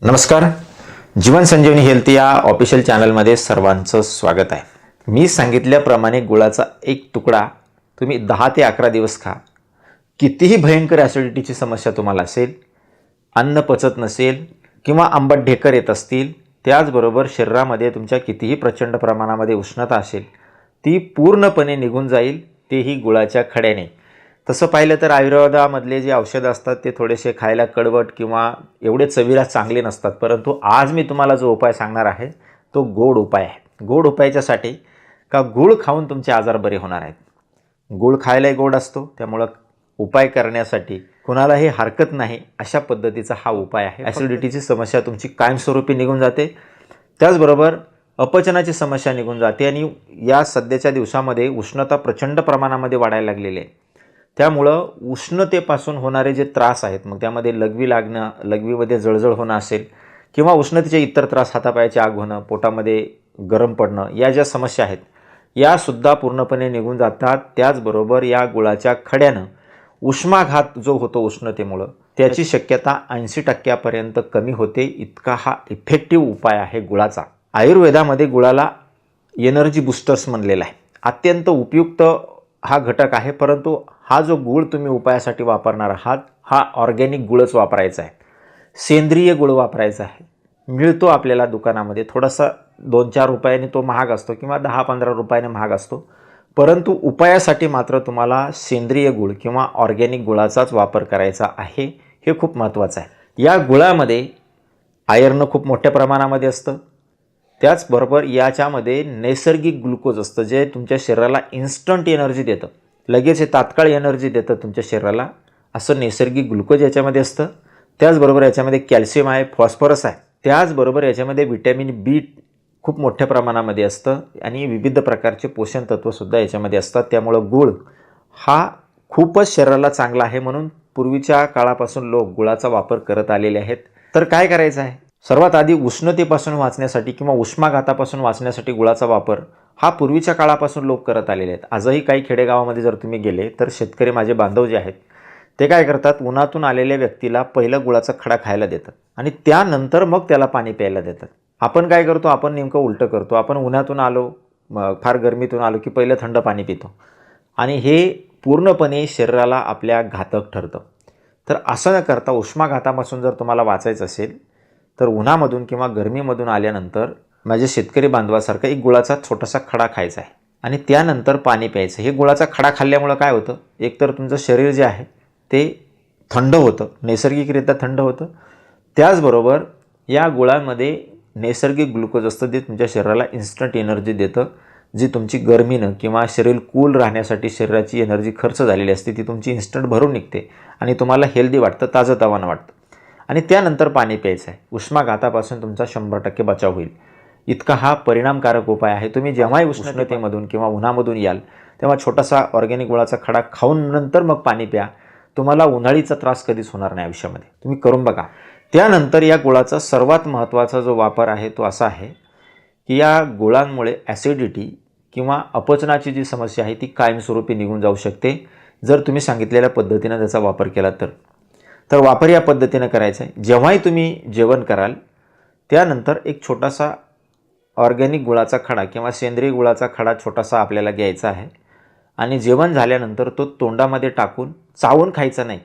नमस्कार. जीवन संजीवनी हेल्थ या ऑफिशियल चॅनलमध्ये सर्वांचं स्वागत आहे. मी सांगितल्याप्रमाणे गुळाचा एक तुकडा तुम्ही 10 ते 11 दिवस खा. कितीही भयंकर ॲसिडिटीची समस्या तुम्हाला असेल, अन्न पचत नसेल किंवा आंबट ढेकर येत असतील, त्याचबरोबर शरीरामध्ये तुमच्या कितीही प्रचंड प्रमाणामध्ये उष्णता असेल, ती पूर्णपणे निघून जाईल, तेही गुळाच्या खड्याने. तसं पाहिलं तर आयुर्वेदामधले जे औषधं असतात ते थोडेसे खायला कडवट किंवा एवढे चवीला चांगले नसतात. परंतु आज मी तुम्हाला जो उपाय सांगणार आहे तो गोड उपाय आहे. गोड उपायाच्यासाठी का गूळ खाऊन तुमचे आजार बरे होणार आहेत. गूळ खायलाही गोड असतो, त्यामुळं उपाय करण्यासाठी कुणालाही हरकत नाही अशा पद्धतीचा हा उपाय आहे. ॲसिडिटीची समस्या तुमची कायमस्वरूपी निघून जाते, त्याचबरोबर अपचनाची समस्या निघून जाते. आणि या सध्याच्या दिवसामध्ये उष्णता प्रचंड प्रमाणामध्ये वाढायला लागलेली आहे, त्यामुळं उष्णतेपासून होणारे जे त्रास आहेत, मग त्यामध्ये लघवी लागणं, लघवीमध्ये जळजळ होणं असेल किंवा उष्णतेचे इतर त्रास, हातापायाची आग होणं, पोटामध्ये गरम पडणं, या ज्या समस्या आहेत यासुद्धा पूर्णपणे निघून जातात. त्याचबरोबर या गुळाच्या खड्यानं उष्माघात जो होतो उष्णतेमुळं, त्याची शक्यता 80% कमी होते. इतका हा इफेक्टिव्ह उपाय आहे गुळाचा. आयुर्वेदामध्ये गुळाला एनर्जी बूस्टर्स म्हणलेला आहे. अत्यंत उपयुक्त हा घटक आहे. परंतु हा जो गूळ तुम्ही उपायासाठी वापरणार आहात, हा ऑर्गॅनिक गुळच वापरायचा आहे, सेंद्रिय गुळ वापरायचा आहे. मिळतो आपल्याला दुकानामध्ये, थोडासा 2-4 रुपयाने तो महाग असतो किंवा 10-15 रुपयाने महाग असतो. परंतु उपायासाठी मात्र तुम्हाला सेंद्रिय गुळ किंवा ऑर्गॅनिक गुळाचाच वापर करायचा आहे. हे खूप महत्त्वाचं आहे. या गुळामध्ये आयर्न खूप मोठ्या प्रमाणामध्ये असतं. त्याचबरोबर याच्यामध्ये नैसर्गिक ग्लुकोज असतं, जे तुमच्या शरीराला इन्स्टंट एनर्जी देतं, लगेच हे तात्काळ एनर्जी देतं तुमच्या शरीराला. असं नैसर्गिक ग्लुकोज याच्यामध्ये असतं. त्याचबरोबर याच्यामध्ये कॅल्शियम आहे, फॉस्फरस आहे. त्याचबरोबर याच्यामध्ये व्हिटॅमिन बी खूप मोठ्या प्रमाणामध्ये असतं आणि विविध प्रकारचे पोषण तत्त्वसुद्धा याच्यामध्ये असतात. त्यामुळं गूळ हा खूपच शरीराला चांगला आहे. म्हणून पूर्वीच्या काळापासून लोक गुळाचा वापर करत आलेले आहेत. तर काय करायचं आहे? सर्वात आधी उष्णतेपासून वाचण्यासाठी किंवा उष्माघातापासून वाचण्यासाठी गुळाचा वापर हा पूर्वीच्या काळापासून लोक करत आलेले आहेत. आजही काही खेडेगावामध्ये जर तुम्ही गेले तर शेतकरी माझे बांधव जे आहेत ते काय करतात, उन्हातून आलेल्या व्यक्तीला पहिलं गुळाचा खडा खायला देतात आणि त्यानंतर मग त्याला पाणी प्यायला देतात. आपण काय करतो, आपण नेमकं उलटं करतो. आपण उन्हातून आलो, फार गरमीतून आलो की पहिलं थंड पाणी पितो आणि हे पूर्णपणे शरीराला आपल्या घातक ठरतं. तर असं न करता उष्माघातापासून जर तुम्हाला वाचायचं असेल तर उन्हामधून किंवा गरमीमधून आल्यानंतर माझ्या शेतकरी बांधवासारखा एक गुळाचा छोटासा खडा खायचा आहे आणि त्यानंतर पाणी प्यायचं. हे गुळाचा खडा खाल्ल्यामुळं काय होतं, एकतर तुमचं शरीर जे आहे ते थंड होतं, नैसर्गिकरित्या थंड होतं. त्याचबरोबर या गुळामध्ये नैसर्गिक ग्लुकोज असतं, जे तुमच्या शरीराला इन्स्टंट एनर्जी देतं. जी तुमची गरमीनं किंवा शरीर कूल राहण्यासाठी शरीराची एनर्जी खर्च झालेली असते, ती तुमची इन्स्टंट भरून निघते आणि तुम्हाला हेल्दी वाटतं, ताजंतवानं वाटतं. आणि त्यानंतर पाणी प्यायचं आहे. उष्माघातापासून तुमचा 100% बचाव होईल. इतका हा परिणामकारक उपाय आहे. तुम्ही जेव्हाही उष्णतेमधून किंवा उन्हामधून याल तेव्हा छोटासा ऑर्गॅनिक गुळाचा खडा खाऊन नंतर मग पाणी प्या. तुम्हाला उन्हाळीचा त्रास कधीच होणार नाही आयुष्यामध्ये. तुम्ही करून बघा. त्यानंतर या गुळाचा सर्वात महत्त्वाचा जो वापर आहे तो असा आहे की या गुळांमुळे ॲसिडिटी किंवा अपचनाची जी समस्या आहे ती कायमस्वरूपी निघून जाऊ शकते, जर तुम्ही सांगितलेल्या पद्धतीनं त्याचा वापर केला तर वापर या पद्धतीनं करायचा आहे. जेव्हाही तुम्ही जेवण कराल त्यानंतर एक छोटासा ऑर्गॅनिक गुळाचा खडा किंवा सेंद्रिय गुळाचा खडा छोटासा आपल्याला घ्यायचा आहे आणि जेवण झाल्यानंतर तो तोंडामध्ये टाकून चावून खायचा नाही,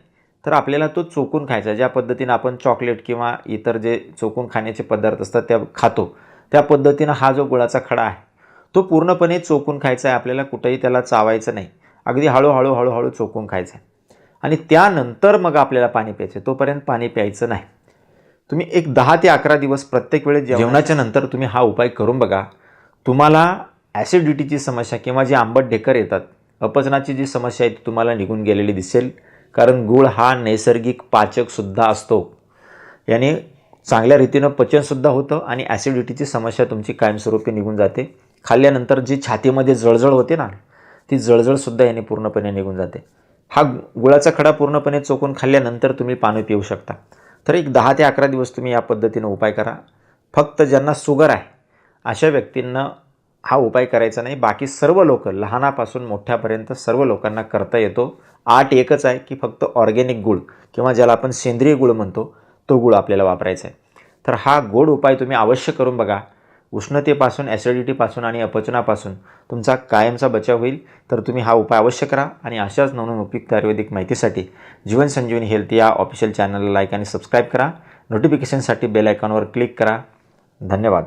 तर आपल्याला तो चोकून खायचा. ज्या पद्धतीनं आपण चॉकलेट किंवा इतर जे चोकून खाण्याचे पदार्थ असतात त्या खातो, त्या पद्धतीनं हा जो गुळाचा खडा आहे तो पूर्णपणे चोकून खायचा आहे. आपल्याला कुठंही त्याला चावायचं नाही, अगदी हळूहळू चोकून खायचं आहे आणि त्यानंतर मग आपल्याला पाणी प्यायचं. तोपर्यंत पाणी प्यायचं नाही. तुम्ही एक 10 ते 11 दिवस प्रत्येक वेळेस जेवणाच्या नंतर तुम्ही हा उपाय करून बघा. तुम्हाला ॲसिडिटीची समस्या किंवा जे आंबट ढेकर येतात, अपचनाची जी समस्या आहे ती तुम्हाला निघून गेलेली दिसेल. कारण गूळ हा नैसर्गिक पाचकसुद्धा असतो. याने चांगल्या रीतीनं पचनसुद्धा होतं आणि ॲसिडिटीची समस्या तुमची कायमस्वरूपी निघून जाते. खाल्ल्यानंतर जी छातीमध्ये जळजळ होते ना, ती जळजळसुद्धा याने पूर्णपणे निघून जाते. हा गुळाचा खडा पूर्णपणे चोकून खाल्ल्यानंतर तुम्ही पाणी पिऊ शकता. तर एक 10 ते 11 दिवस तुम्ही या पद्धतीनं उपाय करा. फक्त ज्यांना शुगर आहे अशा व्यक्तींना हा उपाय करायचा नाही. बाकी सर्व लोक, लहानापासून मोठ्यापर्यंत सर्व लोकांना करता येतो. अट एकच आहे की फक्त ऑर्गॅनिक गूळ किंवा ज्याला आपण सेंद्रिय गूळ म्हणतो तो गूळ आपल्याला वापरायचा आहे. तर हा गोड उपाय तुम्ही अवश्य करून बघा. उष्णतेपासून, ॲसिडिटीपासून आणि अपचनापासून तुमचा कायमचा बचाव होईल. तर तुम्ही हा उपाय अवश्य करा आणि अशाच नवनवीन उपयुक्त आयुर्वेदिक माहितीसाठी जीवन संजीवनी हेल्थ या ऑफिशियल चॅनलला लाईक आणि सबस्क्राईब करा. नोटिफिकेशनसाठी बेल आयकॉनवर क्लिक करा. धन्यवाद.